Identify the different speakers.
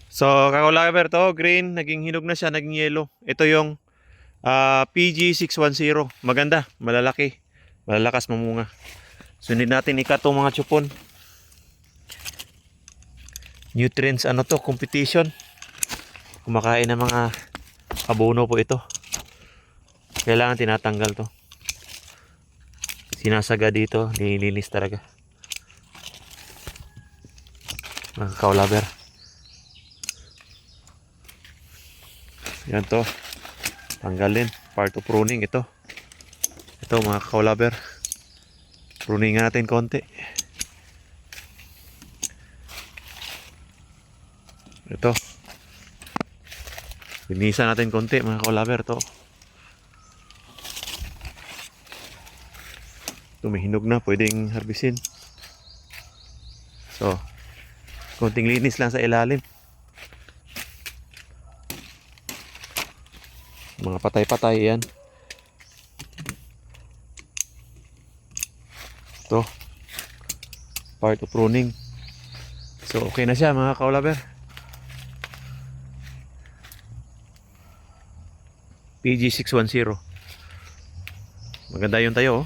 Speaker 1: So, kakulaber to, green, naging hinog na siya, naging yellow. Ito yung PG610. Maganda, malalaki, malalakas mamunga. Sunod natin ikat itong mga chupon. Nutrients, ano to, competition. Kumakain ng mga abono po ito. Kailangan tinatanggal to. Sinasaga dito, nililinis talaga. Mga kakulaber. Yan to. Tanggalin. Part of pruning ito. Ito mga kakulaber. Pruning natin konti. Ito. Linisan natin konti mga kakulaber to. Ito may hinog na. Pwedeng harbisin. So. Konting linis lang sa ilalim. Mga patay-patay yan. Ito. Part of pruning. So okay na siya mga kaulaber. PG610. Maganda yung tayo oh.